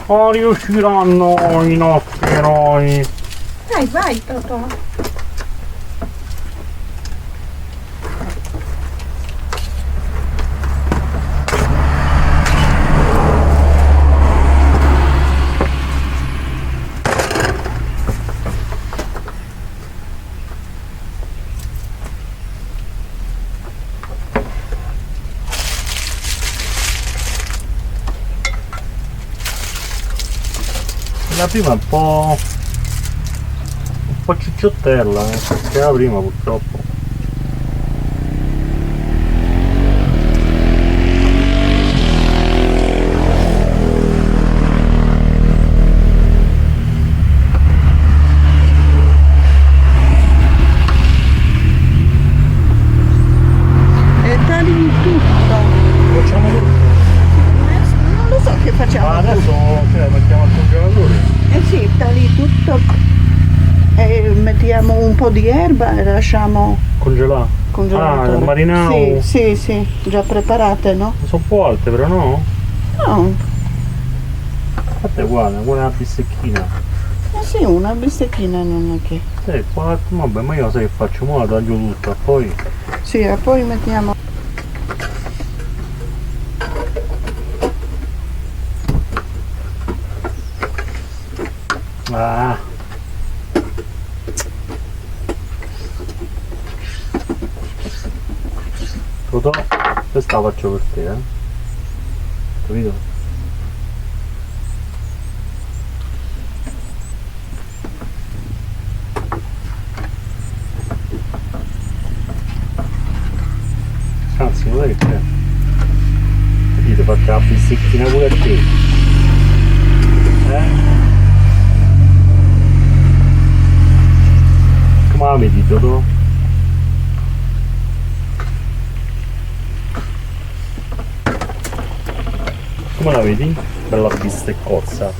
Oh, riusciranno i nostri eroi. Dai, vai, Totò. La prima è un po' cicciottella, perché la prima purtroppo. E tagli tutto. Facciamo tutto. Non lo so che facciamo. Ma adesso mettiamo al congelatore. Eh sì, tagli tutto e mettiamo un po' di erba e lasciamo Congelare. congelatore. Ah, il marinaro. Sì, già preparate, no? Sono un po' alte però, no? No, Guarda, guarda, una bistecchina. eh sì, una bistecchina non è che... Sì, qua, vabbè, ma io sai che faccio, mo la taglio tutta, poi... Sì, e poi mettiamo... Ah. Totò, questa la faccio per te, capito? Anzi, non è che c'è. Capito, faccio la bistecchina pure a te. Come la vedi, Totò? Come la vedi? Bella bisteccozza.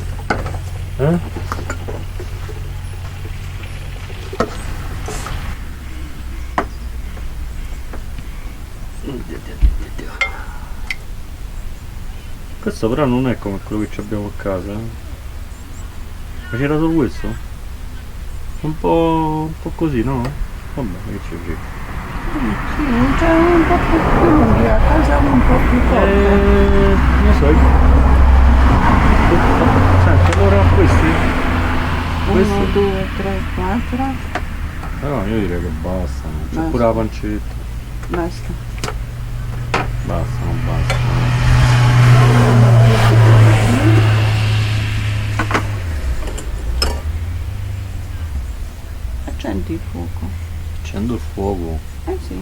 Questo però non è come quello che abbiamo a casa. Ma c'era solo questo? Un po' così, no? Vabbè, che c'è qui? Sì, c'è un po' più lunghi, a casa un po' più corto. Non so. Senti, allora questi? 1, 2, 3, 4. No, io direi che basta. C'è Basta. pure la pancetta. Basta. Basta, non basta. Accendi il fuoco. Accendo il fuoco. Eh sì.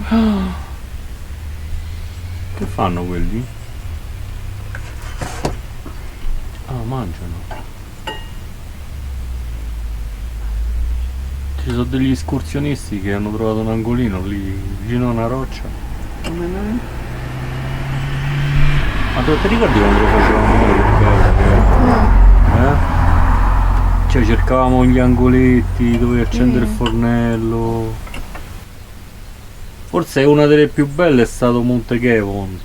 Che fanno quelli? Ah, mangiano. Ci sono degli escursionisti che hanno trovato un angolino lì vicino a una roccia. Come noi? Ma ti ricordi quando lo facevamo noi che bello che Cioè cercavamo gli angoletti dove accendere il fornello. Forse una delle più belle è stato Monte Chevont.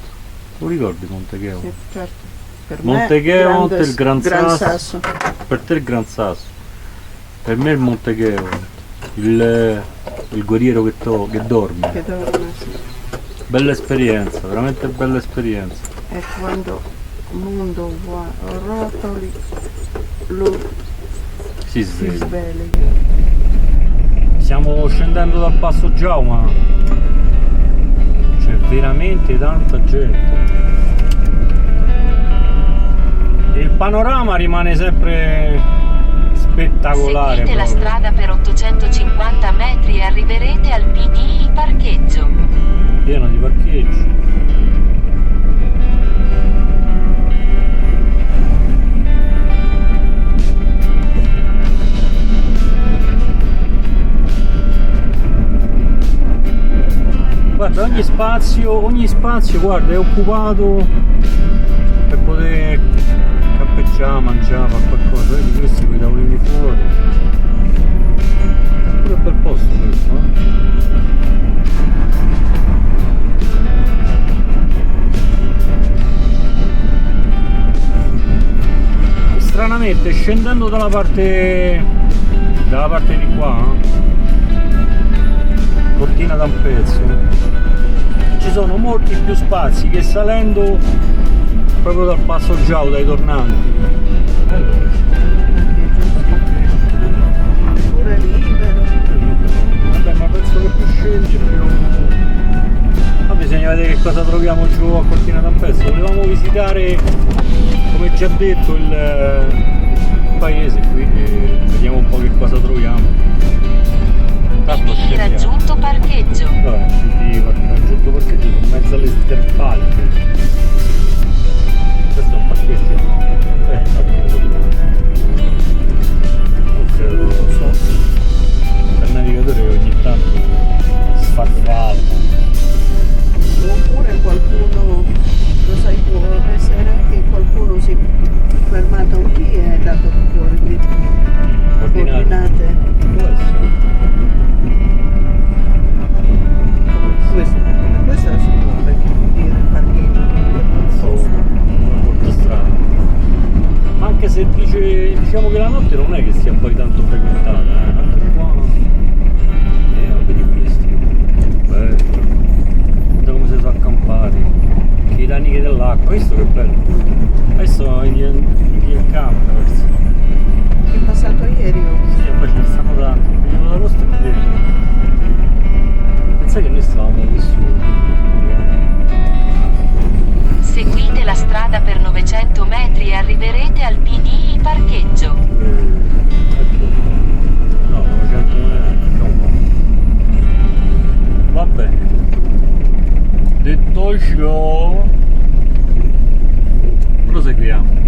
Tu ricordi Monte Chevont? Sì, certo. Per Monte me, Chevont e il Gran Gran Sasso. Per te il Gran Sasso. Per me il Monte Chevont. Il guerriero che dorme. Che dorme, sì. Bella esperienza, veramente bella esperienza. E quando il mondo rotoli, lui Si si sveglia. sveglia. Stiamo scendendo dal Passo Giauma. C'è veramente tanta gente. E il panorama rimane sempre spettacolare. Seguite la proprio. strada per 850 metri e arriverete al PDI parcheggio. Pieno di parcheggi. Guarda, ogni spazio, guarda, è occupato per poter campeggiare, mangiare, fare qualcosa. Vedi questi con i tavolini fuori. È pure un bel posto questo, praticamente scendendo dalla parte di qua, Cortina d'Ampezzo, ci sono molti più spazi che salendo proprio dal Passo Giau, dai tornanti. Pure libero. Vabbè, ma penso che più scendi più... Ma bisogna vedere che cosa troviamo giù a Cortina d'Ampezzo. Volevamo visitare, come già detto, il paese qui e vediamo un po' che cosa troviamo. Tanto PD raggiunto parcheggio. vabbè, PD raggiunto parcheggio in mezzo alle sterpali. Questo è un parcheggio? Non lo so. Il navigatore ogni tanto sfarfalla. Oppure qualcuno, lo sai, può essere che qualcuno si è fermato qui e ha dato coordinate. Può essere. Questa si può dire parcheggio. Molto strano. Ma anche se diciamo che la notte non è che sia poi tanto frequentata, anche qua. Vedi questi. Bello. Guarda come si sono accampati. Che i taniche dell'acqua, visto che bello. Adesso i campers. È passato ieri oggi. Sì, poi ce ne stanno tanti. Veniamo da posto e vedi. Pensai che noi stavamo qui su. Seguite la strada per 900 metri e arriverete al PD parcheggio. Ecco. No, 900 metri. Va bene. Detto ciò, proseguiamo.